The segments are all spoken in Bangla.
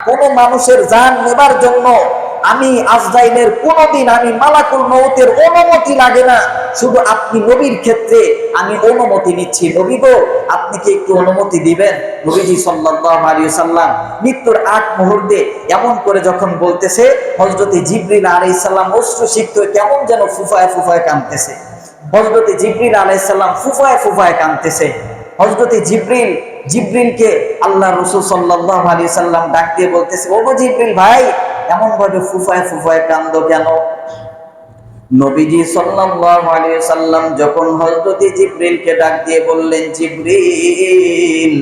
কোন মানুষের জান নেবার জন্য আমি আজরাইলের কোনদিন আমি মালাকুল মউতের অনুমতি লাগে না, শুধু আপনি নবীর ক্ষেত্রে আমি অনুমতি নিচ্ছি। নবী গো, আপনি কি একটু অনুমতি দিবেন? নবীজি সাল্লাল্লাহু আলাইহি ওয়াসাল্লাম মৃত্যুর আগ মুহূর্তে এমন করে যখন বলতেছে, হযরতে জিবরিল আলাইহিস সালাম অশ্রুসিক্ত কেমন যেন ফুফায় ফুফায় কাঁদতেছে। হযরতে জিবরিল আলাইহিস সালাম ফুফায় ফুফায় কাঁদতেছে। হযরতে জিবরিলকে আল্লাহ রাসূল সাল্লাল্লাহু আলাইহি সাল্লাম ডাক দিয়ে বলতেছে, ওগো জিবরিল ভাই, এমন ভাবে ফুফায় ফুফায় কান্দো কেন? নবীজি সাল্লাল্লাহু আলাইহি সাল্লাম যখন হযরতে জিবরিলকে ডাক দিয়ে বললেন, জিবরিল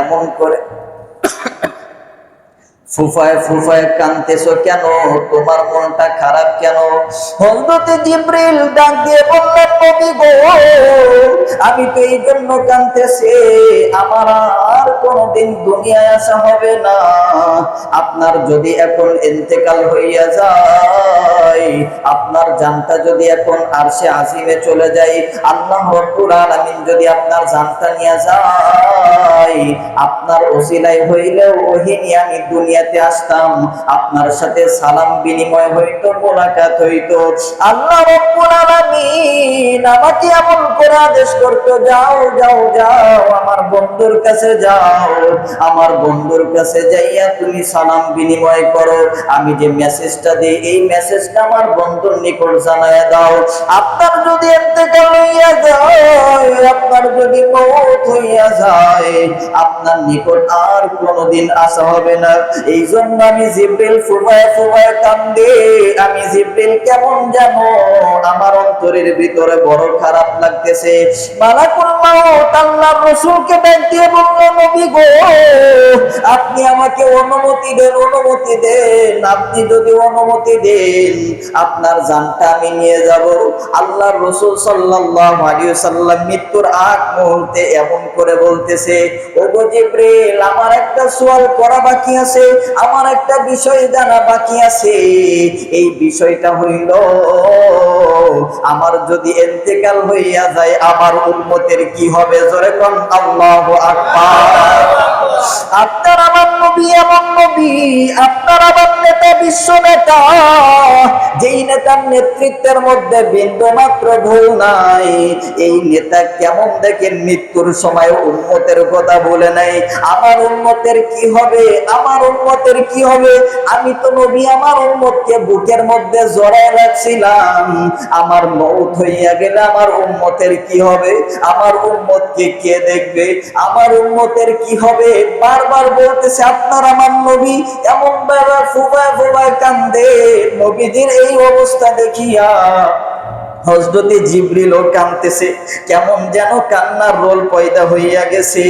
এমন করে ফুফায় ফুফায় কাঁদতেছো কেন? তোমার মনটা খারাপ কেন? হযরতে জিবরিল ডাক দিয়ে বললেন, নবী গো, আমি তো এই জন্য কাঁদতেছি, আমার আর কোনদিন দুনিয়ায় আসা হবে না। আপনার যদি এখন ইন্তেকাল হইয়া যায়, আপনার জানটা যদি এখন আরশে আজিমে চলে যায়, আল্লাহ রাব্বুল আলামিন যদি আপনার জানটা নিয়ে যায়, আপনার ওসিলায় হইলেও ওহি নিয়ে আমি দুনিয়াতে আসতাম, আপনার সাথে সালাম বিনিময় হইতো, মোলাকাত হইতো। আল্লাহ রাব্বুল আলামিন আমাকে এমন করে আদেশ করতো, যাও যাও যাও, আমার বন্ধুর কাছে যাও, আমার বন্ধুর কাছে যাইয়া তুমি সালাম বিনিময় করো। আমি যে মেসেজটা দিই, এই মেসেজটা আমার বন্ধুর নিকট জানায়া দাও। আপনার যদি ইন্তেকাল হইয়া যায়, আপনার যদি মওত হইয়া যায়, আপনার নিকট আর কোনদিন আসা হবে না। এই জন্য আমি জিবরিল ফুফায় ফুফায় কান্দে, আমি জিবরিল কেমন জানো আমার অন্তরের ভিতরে বড় খারাপ লাগতেছে। মালাকুল মউত আল্লাহর রাসূলকে ডাক দিয়ে বলল, নবী গো, আপনি আমাকে অনুমতি দেন, অনুমতি দেন। আপনি যদি অনুমতি দেন, আপনার জানটা আমি নিয়ে যাব। আল্লাহর রাসূল সাল্লাল্লাহু আলাইহি ওয়াসাল্লাম মৃত্যুর আগ মুহূর্তে এমন করে বলতেছে, ওগো জিবরিল, আমার একটা সওয়াল করা বাকি আছে, আমার একটা বিষয় জানা বাকি আছে। এই বিষয়টা হইল, আমার যদি ইন্তেকাল হইয়া যায়, আমার উম্মতের কি হবে? জোরে কোন আল্লাহু আকবার। আপনার আমার নবী এমন নবী, আপনার আমার নেতা বিশ্ব নেতা, যেই নেতার নেতৃত্বের মধ্যে বিন্দু মাত্র ভুল নাই, এই নেতা কেমন দেখেন মৃত্যুর সময় উম্মতের কথা বলে নাই। আমার উম্মতের কি হবে, আমার উম্মতের কি হবে? আমি তো নবী আমার উম্মতকে বুকের মধ্যে জড়ায় রাখছিলাম, আমার মওত হইয়া গেলে আমার উম্মতের কি হবে? আমার উম্মতকে কে দেখবে? আমার উম্মতের কি হবে? বারবার বলতেছে আপনার আমার নবী, এমন ভাবে ফুফায় ফুফায় কান্দে। নবীজির এই অবস্থা দেখিয়া হযরতে জিবরিলও কাঁদতেছে, কেমন যেন কান্নার রোল পয়দা হইয়া গেছে।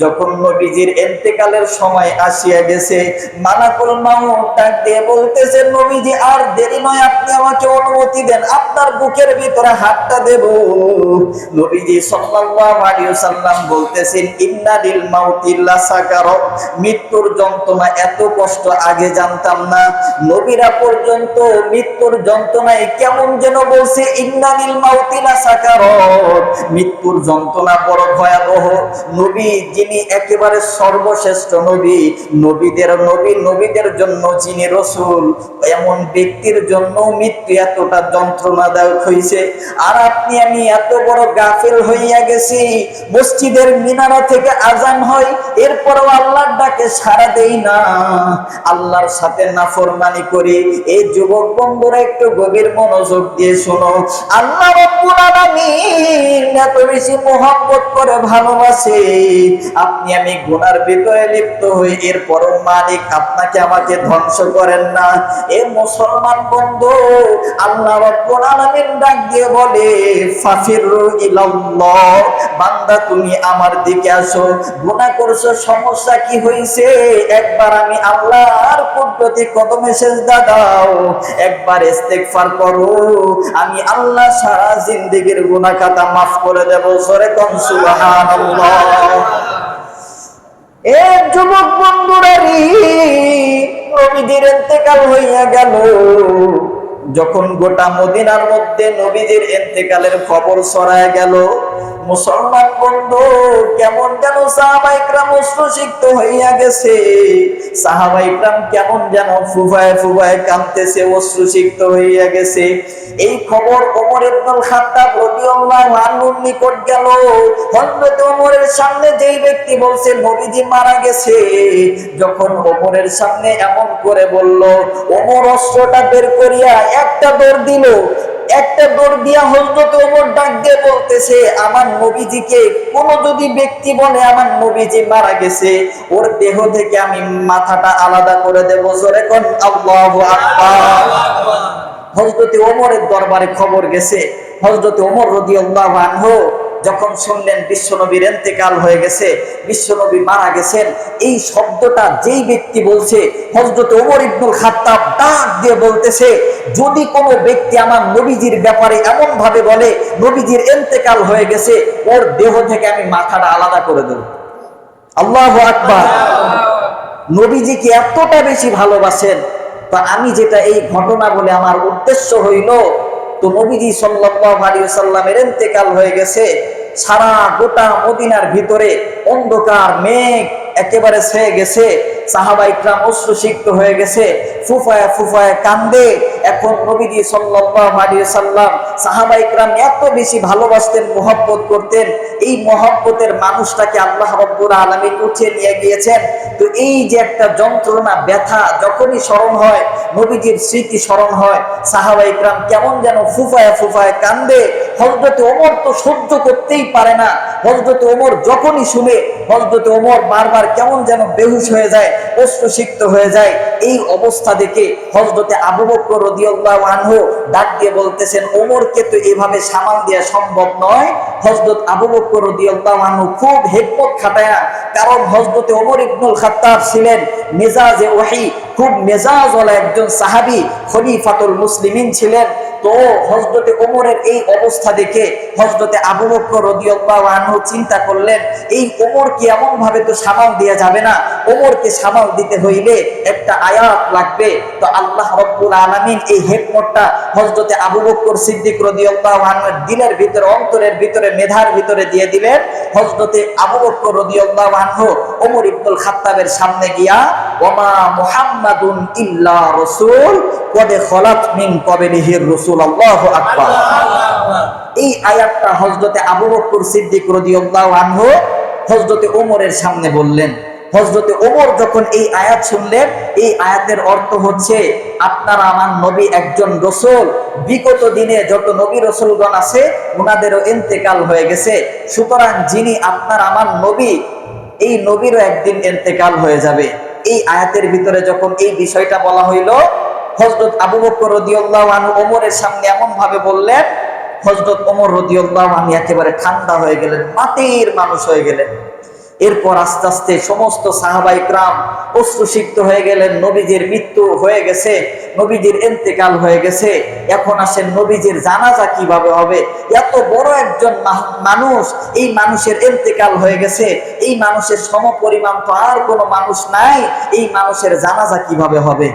যখন নবীজির ইন্তেকালের সময় আসিয়া গেছে, মালাকুল মউত ডাক দিয়ে বলতেছে, নবীজি আর দেরি নয়, আপনি আমাকে অনুমতি দেন, আপনার বুকের ভিতরে হাতটা দেব। নবীজি সাল্লাল্লাহু আলাইহি ওয়াসাল্লাম বলতেছেন, ইন্না লিল মাউতি লাসাকারাত, মৃত্যুর যন্ত্রণা এত কষ্ট আগে জানতাম না। নবীরা পর্যন্ত মৃত্যুর যন্ত্রণায় কেমন যেন বলছে, ইন্না লিল মাউতি লাসাকারাত, মৃত্যুর যন্ত্রণা বড় ভয়াবহ। নবী যিনি একেবারে সর্বশ্রেষ্ঠ নবী, নবীদের নবী, নবীদের জন্য যিনি রাসূল, এমন ব্যক্তির জন্য মৃত্যু এতটা যন্ত্রণাদায়ক হইছে। আর আপনি আমি এত বড় গাফেল হইয়া গেছি, মসজিদের মিনারা থেকে আজান হয়, এরপরও আল্লাহর ডাকে সাড়া দেই না, আল্লাহর সাথে নাফরমানি করি। এই যুবক বন্ধুরা একটু গভীর মনোযোগ দিয়ে শোনো, আল্লাহ রাব্বুল আলামিন এত বেশি মহব্বত করে ভালোবাসে, আপনি আমি গুনার ভিতরে লিপ্ত হই, এরপরও মালিক আপনাকে আমাকে ধ্বংস করেন না। এ মুসলমান বন্ধু, আল্লাহ রাব্বুল আলামিন ডাক দিয়ে বলে, ফাফিরু ইলাল্লাহ, বান্দা তুমি আমার দিকে আসো। গুনাহ করছো, সমস্যা কি হইছে? একবার আমি আল্লাহর কুদরতি কদমে সিজদা দাও, একবার ইস্তেগফার করো, আমি আল্লাহ সারা জিন্দেগীর গুনাহ খাতা মাফ করে দেব। জোরে কোন সুবহানাল্লাহ। এ যুবক বন্ধুরা, নবীজির ইন্তেকাল হইয়া গেল। যখন গোটা মদিনার মধ্যে নবীজির ইন্তেকালের খবর ছড়ায় গেল, মুসলমান বন্ধু, কেমন যেন সাহাবায়ে কেরাম অশ্রুসিক্ত হইয়া গেছে। সাহাবায়ে কেরাম কেমন যেন ফুফায়ে ফুফায়ে কাঁদতেছে, অশ্রুসিক্ত হইয়া গেছে। এই খবর ওমর ইবনুল খাত্তাব রাদিয়াল্লাহু আনহুর নিকট গেল। হযরত ওমরের সামনে যেই ব্যক্তি বলছে নবীজি মারা গেছে, যখন ওমরের সামনে এমন করে বলল, ওমর অস্ত্রটা বের করিয়া একটা দৌড় দিল। একটা দৌড় দিয়া হযরত ওমর ডাক দিয়ে বলতেছে, আমার নবীজিকে কোন যদি ব্যক্তি বলে আমার নবীজি মারা গেছে, ওর দেহ থেকে আমি মাথাটা আলাদা করে দেব। জোরে কোন আল্লাহু আকবার। হযরত ওমরের দরবারে খবর গেছে। হযরত ওমর রাদিয়াল্লাহু আনহু যখন শুনলেন বিশ্বনবীর ইন্তেকাল হয়ে গেছে, বিশ্বনবী মারা গেছেন, এই শব্দটা যেই ব্যক্তি বলছে, হযরত ওমর ইবনুল খাত্তাব ডাক দিয়ে বলতেছে, যদি কোনো ব্যক্তি আমার নবীজির ব্যাপারে এমন ভাবে বলে নবীজির ইন্তেকাল হয়ে গেছে, ওর দেহ থেকে আমি মাথাটা আলাদা করে দেব। আল্লাহু আকবার। নবীজিকে এতটা বেশি ভালোবাসেন। তো আমি যেটা এই ঘটনা বলে আমার উদ্দেশ্য হইল, তো নবীজি সাল্লাল্লাহু আলাইহি ওয়াসাল্লামের ইন্তেকাল হয়ে গেছে, সারা গোটা মদিনার ভিতরে অন্ধকার মেঘ একেবারে ছেয়ে গেছে, সাহাবায়ে কেরাম অশ্রুসিক্ত হয়ে গেছে, ফুফায়া ফুফায়া কান্দে। এখন নবীজি সাল্লাল্লাহু আলাইহি ওয়াসাল্লাম সাহাবায়ে কেরাম এত বেশি ভালোবাসতেন, মহব্বত করতেন, এই মহব্বতের মানুষটাকে আল্লাহ রাব্বুল আলামিন উঠিয়ে নিয়ে গিয়েছেন। তো এই যে একটা যন্ত্রণা, ব্যথা যখনই স্মরণ হয়, নবীজির স্মৃতি স্মরণ হয়, সাহাবায়ে কেরাম কেমন যেন ফুফায়া ফুফায়া কান্দে। হযরত ওমর তো সহ্য করতেই পারে না। হযরত ওমর যখনই শুনে, হযরত ওমর বারবার কেমন যেন বেহুশ হয়ে যায়, অশ্রুসিক্ত হয়ে যায়। এই অবস্থা দেখে হযরত আবু বকর রাদিয়াল্লাহু আনহু ডাক দিয়ে বলতেছেন, ওমরকে তো এভাবে সামাল দেওয়া সম্ভব নয়। হযরত আবু বকর রাদিয়াল্লাহু আনহু খুব হিকমত খাটায়া, কারণ হযরত ওমর ইবনুল খাত্তাব ছিলেন মেজাজে ওহী, খুব মেজাজওয়ালা একজন সাহাবী, খলিফাতুল মুসলিমিন ছিলেন। তো হযরত ওমরের এই অবস্থা দেখে হযরত আবু বকর রাদিয়াল্লাহু আনহু চিন্তা করলেন, এই ওমরকে এমন ভাবে তো সামাল দেয়া যাবে না, ওমরকে সামাল দিতে হইলে একটা আয়াত লাগবে। তো আল্লাহ রাব্বুল আলামিন এই হিকমতটা হযরত আবু বকর সিদ্দিক রাদিয়াল্লাহু আনহুর দিলের ভিতরে, অন্তরের ভিতরে, মেধার ভিতরে দিয়ে দিলেন। হযরত আবু বকর রাদিয়াল্লাহু আনহু ওমর ইবনুল খাত্তাবের সামনে গিয়া, ওমা মুহাম্মাদুন ইল্লা রাসূল কদ খলাত মিন ক্বাবলিহির রাসূল, আল্লাহু আকবার। এই আয়াতটা হযরত আবু বকর সিদ্দিক রাদিয়াল্লাহু আনহু হযরত ওমরের সামনে বললেন। হযরত ওমর যখন এই আয়াত শুনলেন, এই আয়াতের অর্থ হচ্ছে, আপনারা আমার নবী একজন রাসূল, বিগত দিনে যত নবী রাসূলগণ আছে ওনাদেরও ইন্তেকাল হয়ে গেছে, সুতরাং যিনি আপনার আমার নবী, এই নবীরও একদিন ইন্তেকাল হয়ে যাবে। এই আয়াতের ভিতরে যখন এই বিষয়টা বলা হইল, হযরত আবু বকর রাদিয়াল্লাহু আনহু ওমরের সামনে এমন ভাবে বললেন, হযরত ওমর রাদিয়াল্লাহু আনহু একেবারে ঠান্ডা হয়ে গেলেন, মাটির মানুষ হয়ে গেলেন। এরপর আস্তে আস্তে সমস্ত সাহাবায়ে কেরাম অশ্রুসিক্ত হয়ে গেলেন। নবীজির মৃত্যু হয়ে গেছে, নবীজির ইন্তেকাল হয়ে গেছে, এখন আসেন নবীজির জানাজা কিভাবে হবে? এত বড় একজন মানুষ, এই মানুষের ইন্তেকাল হয়ে গেছে, এই মানুষের সমপরিমাণ তো আর কোনো মানুষ নাই, এই মানুষের জানাজা কিভাবে হবে?